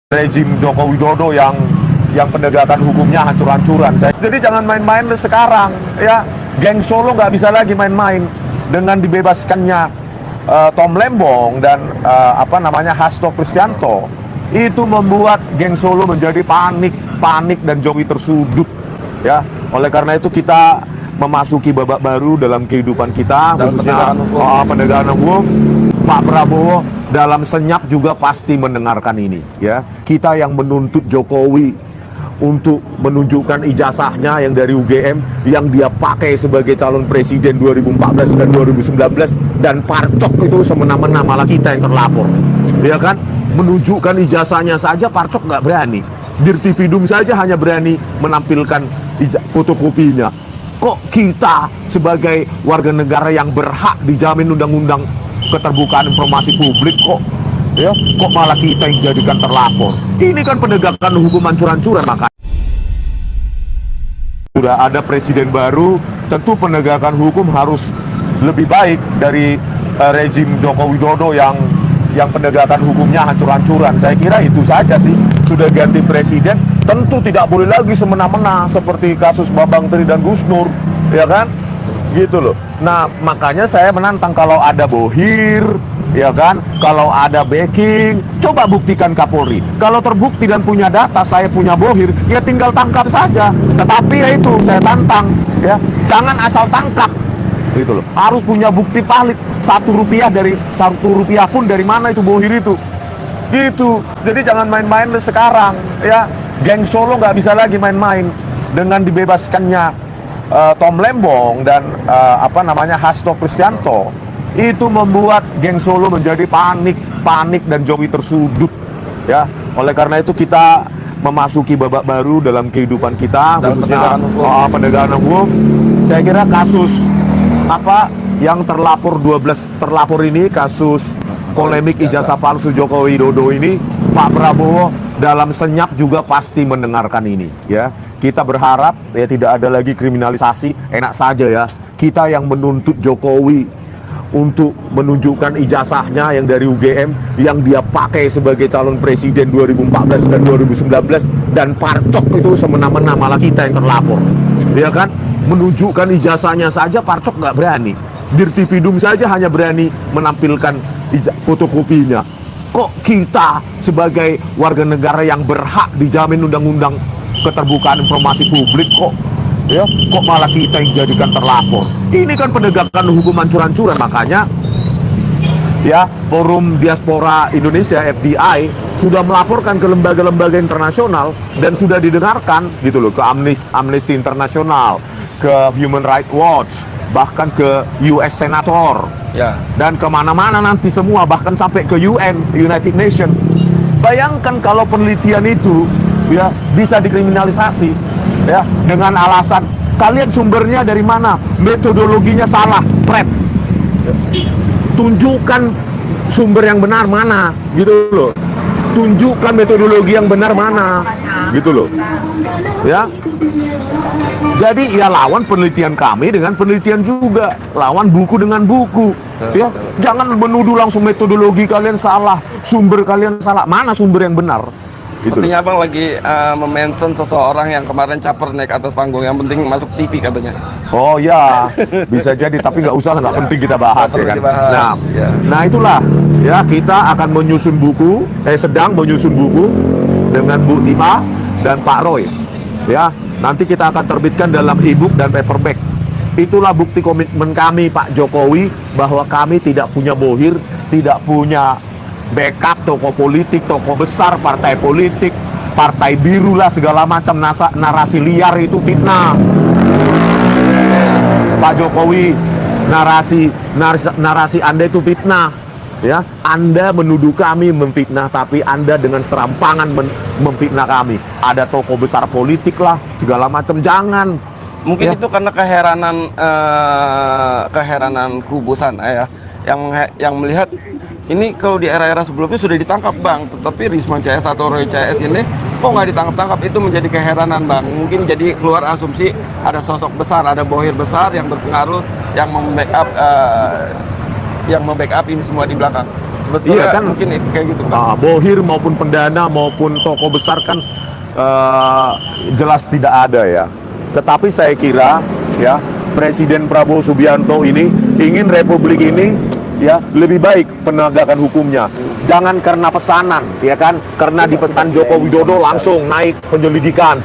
Rejim Joko Widodo yang penegakan hukumnya hancur-hancuran. Jadi jangan main-main sekarang ya. Geng Solo nggak bisa lagi main-main dengan dibebaskannya Tom Lembong dan Hasto Kristianto. Itu membuat geng Solo menjadi panik dan Jokowi tersudut ya. Oleh karena itu kita memasuki babak baru dalam kehidupan kita, khususnya penegakan hukum. Pak Prabowo dalam senyap juga pasti mendengarkan ini ya. Kita yang menuntut Jokowi untuk menunjukkan ijazahnya yang dari UGM yang dia pakai sebagai calon presiden 2014 dan 2019, dan Parcok itu semena-mena, malah kita yang terlapor ya kan. Menunjukkan ijazahnya saja Parcok nggak berani, Dirtipidum saja hanya berani menampilkan fotokopinya. Kok kita sebagai warga negara yang berhak dijamin undang-undang keterbukaan informasi publik kok malah kita yang dijadikan terlapor? Ini kan penegakan hukum hancur-hancuran. Maka sudah ada presiden baru, tentu penegakan hukum harus lebih baik dari rejim Joko Widodo yang penegakan hukumnya hancur-hancuran. Saya kira itu saja sih. Sudah ganti presiden, tentu tidak boleh lagi semena-mena seperti kasus Bambang Tri dan Gus Nur, ya kan? Gitu loh. Nah, makanya saya menantang kalau ada bohir, ya kan? Kalau ada backing, coba buktikan Kapolri. Kalau terbukti dan punya data saya punya bohir, ya tinggal tangkap saja. Tetapi ya itu saya tantang, ya. Jangan asal tangkap. Gitu loh. Harus punya bukti valid. Rp1 pun dari mana itu bohir itu. Gitu. Jadi jangan main-main sekarang, ya. Geng Solo nggak bisa lagi main-main dengan dibebaskannya Tom Lembong dan Hasto Kristianto. Itu membuat geng Solo menjadi panik dan Jokowi tersudut ya. Oleh karena itu kita memasuki babak baru dalam kehidupan kita, khususnya penegakan hukum. Saya kira kasus yang terlapor 12 terlapor ini, kasus polemik ijazah palsu Joko Widodo ini, Pak Prabowo dalam senyap juga pasti mendengarkan ini ya. Kita berharap ya tidak ada lagi kriminalisasi. Enak saja ya kita yang menuntut Jokowi untuk menunjukkan ijazahnya yang dari UGM yang dia pakai sebagai calon presiden 2014 dan 2019, dan Parcok itu semena-mena, malah kita yang terlapor ya kan. Menunjukkan ijazahnya saja Parcok nggak berani, Dirtipidum saja hanya berani menampilkan fotokopinya. Kok kita sebagai warga negara yang berhak dijamin undang-undang keterbukaan informasi publik kok malah kita yang dijadikan terlapor? Ini kan penegakan hukum hancur-hancuran. Makanya ya Forum Diaspora Indonesia FDI sudah melaporkan ke lembaga-lembaga internasional dan sudah didengarkan gitu loh, ke Amnesty International, ke Human Rights Watch, bahkan ke US Senator ya, dan kemana-mana nanti semua, bahkan sampai ke UN, United Nations. Bayangkan kalau penelitian itu ya bisa dikriminalisasi ya dengan alasan kalian sumbernya dari mana, metodologinya salah, tunjukkan sumber yang benar mana gitu loh, tunjukkan metodologi yang benar mana gitu loh ya. Jadi ya lawan penelitian kami dengan penelitian juga, lawan buku dengan buku ya. Jangan menuduh langsung metodologi kalian salah, sumber kalian salah. Mana sumber yang benar gitu. Sepertinya Abang lagi memention seseorang yang kemarin caper naik atas panggung, yang penting masuk TV katanya. Oh ya, bisa jadi, tapi nggak usah, nggak penting kita bahas ya kan. Nah itulah ya, kita akan menyusun buku, sedang menyusun buku dengan Bu Tima dan Pak Roy ya. Nanti kita akan terbitkan dalam e-book dan paperback. Itulah bukti komitmen kami Pak Jokowi bahwa kami tidak punya bohir, tidak punya backup tokoh politik, tokoh besar, partai politik, partai biru lah, segala macam narasi liar itu fitnah. Pak Jokowi, narasi Anda itu fitnah ya. Anda menuduh kami memfitnah, tapi Anda dengan serampangan memfitnah kami. Ada tokoh besar politik lah, segala macam. Jangan. Mungkin ya, itu karena keheranan kubu sana ya, yang melihat ini kalau di era-era sebelumnya sudah ditangkap Bang, tetapi Risma CS atau Roy CS ini kok nggak ditangkap-tangkap. Itu menjadi keheranan Bang. Mungkin jadi keluar asumsi ada sosok besar, ada bohir besar yang berpengaruh, yang membackup ini semua di belakang. Sebetulnya Iya kan? mungkin kayak gitu Bang. Bohir maupun pendana maupun tokoh besar kan jelas tidak ada ya. Tetapi saya kira ya Presiden Prabowo Subianto ini ingin republik ini ya lebih baik penegakan hukumnya. Jangan karena pesanan ya kan, karena dipesan Joko Widodo langsung naik penyidikan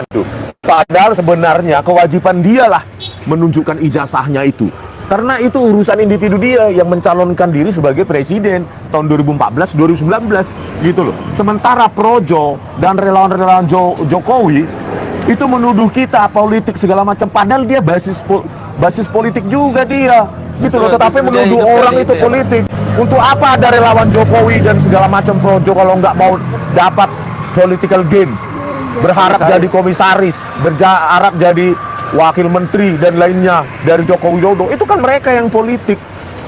tuh. Padahal sebenarnya kewajiban dialah menunjukkan ijazahnya itu. Karena itu urusan individu dia yang mencalonkan diri sebagai presiden tahun 2014-2019 gitu loh. Sementara Projo dan relawan-relawan Jokowi itu menuduh kita politik segala macam, padahal dia basis politik juga dia gitu loh. Tetapi menuduh orang itu politik. Untuk apa ada relawan Jokowi dan segala macam Projo kalau nggak mau dapat political gain, berharap jadi komisaris, berharap jadi wakil menteri dan lainnya dari Joko Widodo, itu kan mereka yang politik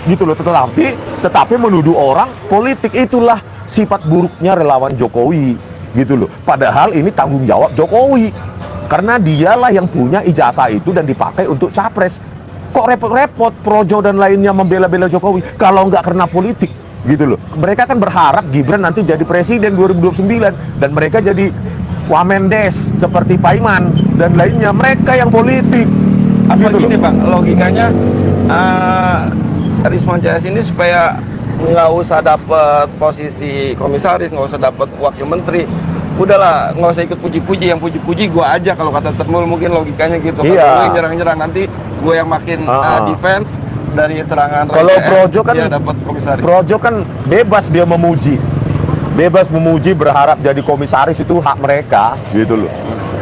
gitu loh. Tetapi menuduh orang politik, itulah sifat buruknya relawan Jokowi gitu loh. Padahal ini tanggung jawab Jokowi karena dialah yang punya ijazah itu dan dipakai untuk capres. Kok repot-repot Projo dan lainnya membela-bela Jokowi kalau nggak karena politik gitu loh. Mereka kan berharap Gibran nanti jadi presiden 2029 dan mereka jadi Wamendes seperti Paiman dan lainnya, mereka yang politik. Apa gitu gini loh. Bang, logikanya Rismon CS ini supaya nggak usah dapat posisi komisaris, nggak usah dapat wakil menteri, udahlah nggak usah ikut puji-puji, yang puji-puji gue aja kalau kata Termul, mungkin logikanya gitu. Iya. Kalau gue yang nyerang-nyerang, nanti gue yang makin defense dari serangan. Kalau CS, Projo kan dia dapat komisaris. Projo kan bebas dia memuji, berharap jadi komisaris, itu hak mereka gitu loh.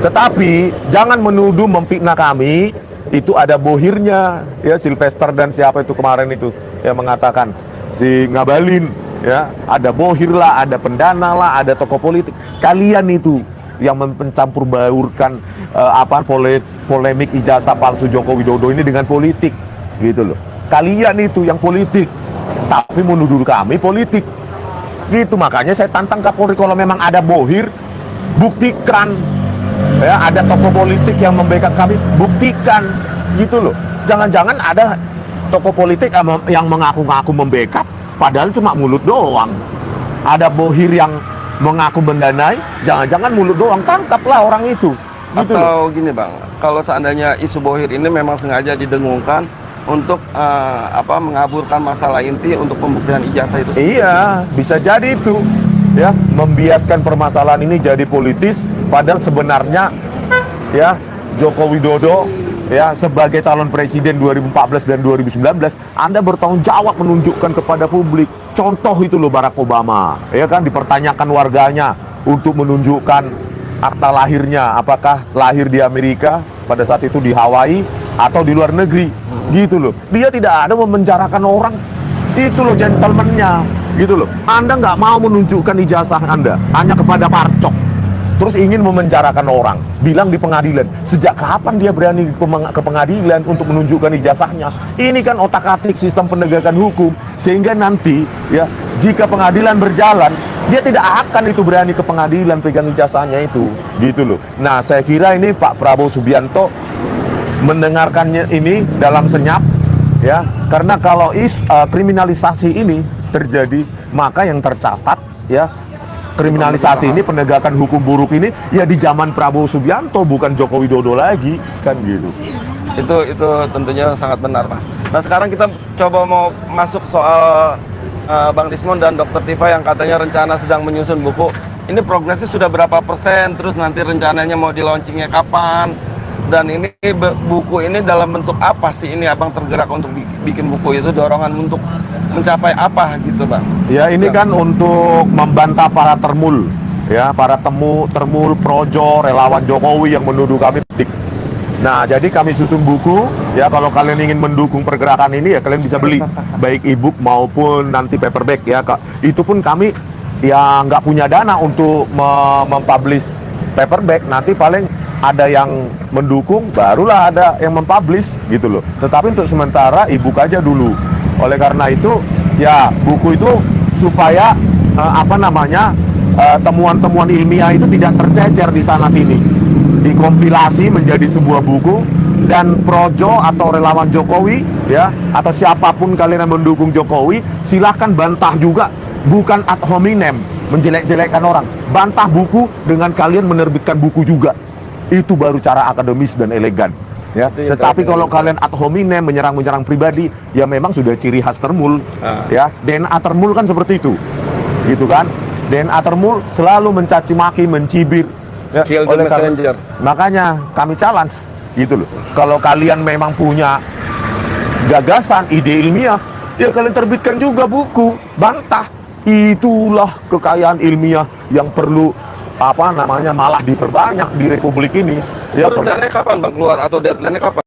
Tetapi jangan menuduh, memfitnah kami. Itu ada bohirnya ya, Sylvester dan siapa itu kemarin itu yang mengatakan si Ngabalin ya, ada bohir lah, ada pendana lah, ada tokoh politik. Kalian itu yang mencampur baurkan polemik ijazah palsu Joko Widodo ini dengan politik gitu loh. Kalian itu yang politik, tapi menuduh kami politik gitu. Makanya saya tantang Kapolri, kalau memang ada bohir, buktikan ya, ada tokoh politik yang membackup kami, buktikan gitu loh. Jangan-jangan ada tokoh politik yang mengaku-ngaku membackup padahal cuma mulut doang. Ada bohir yang mengaku mendanai, jangan-jangan mulut doang, tangkaplah orang itu gitu Atau loh. gini Bang, kalau seandainya isu bohir ini memang sengaja didengungkan untuk mengaburkan masalah inti untuk pembuktian ijazah itu. Iya, bisa jadi itu ya, membiaskan permasalahan ini jadi politis, padahal sebenarnya ya Joko Widodo ya sebagai calon presiden 2014 dan 2019 Anda bertanggung jawab menunjukkan kepada publik. Contoh itu loh Barack Obama ya kan, dipertanyakan warganya untuk menunjukkan akta lahirnya, apakah lahir di Amerika pada saat itu, di Hawaii atau di luar negeri gitu loh. Dia tidak ada memenjarakan orang, itu loh gentleman-nya gitu loh. Anda nggak mau menunjukkan ijazah Anda hanya kepada Parcok, terus ingin memenjarakan orang. Bilang di pengadilan, sejak kapan dia berani ke pengadilan untuk menunjukkan ijazahnya? Ini kan otak-atik sistem penegakan hukum, sehingga nanti ya jika pengadilan berjalan, dia tidak akan itu berani ke pengadilan pegang ijazahnya itu gitu loh. Nah, saya kira ini Pak Prabowo Subianto mendengarkannya ini dalam senyap ya, karena kalau kriminalisasi ini terjadi, maka yang tercatat ya, kriminalisasi ini, penegakan hukum buruk ini ya di zaman Prabowo Subianto, bukan Joko Widodo lagi kan gitu. Itu tentunya sangat benar Pak. Nah sekarang kita coba mau masuk soal Bang Rismon dan Dr. Tifa yang katanya rencana sedang menyusun buku. Ini progresnya sudah berapa persen, terus nanti rencananya mau di launchingnya kapan? Dan ini buku ini dalam bentuk apa sih ini Abang tergerak untuk bikin buku itu, dorongan untuk mencapai apa gitu Bang? Ya ini kan untuk membantah para termul ya, para termul Projo, relawan Jokowi yang menuduh kami politik. Nah jadi kami susun buku ya, kalau kalian ingin mendukung pergerakan ini ya kalian bisa beli baik ebook maupun nanti paperback ya. Itu pun kami ya nggak punya dana untuk mempublish paperback, nanti paling ada yang mendukung, barulah ada yang mempublish gitu loh. Tetapi untuk sementara ebook aja dulu. Oleh karena itu ya buku itu supaya temuan-temuan ilmiah itu tidak tercecer di sana sini, dikompilasi menjadi sebuah buku dan projo atau relawan Jokowi ya, atau siapapun kalian yang mendukung Jokowi, silahkan bantah juga, bukan ad hominem menjelek-jelekkan orang, bantah buku dengan kalian menerbitkan buku juga. Itu baru cara akademis dan elegan ya. Tetapi kalau kalian ad hominem menyerang pribadi, ya memang sudah ciri khas Termul ya. DNA Termul kan seperti itu gitu kan. DNA Termul selalu mencaci maki, mencibir ya, Kill the messenger. makanya kami challenge gitu loh. Kalau kalian memang punya gagasan, ide ilmiah, ya kalian terbitkan juga buku, bantah. Itulah kekayaan ilmiah yang perlu malah diperbanyak di Republik ini. Ya, Rencananya kapan Bang keluar atau deadline-nya kapan?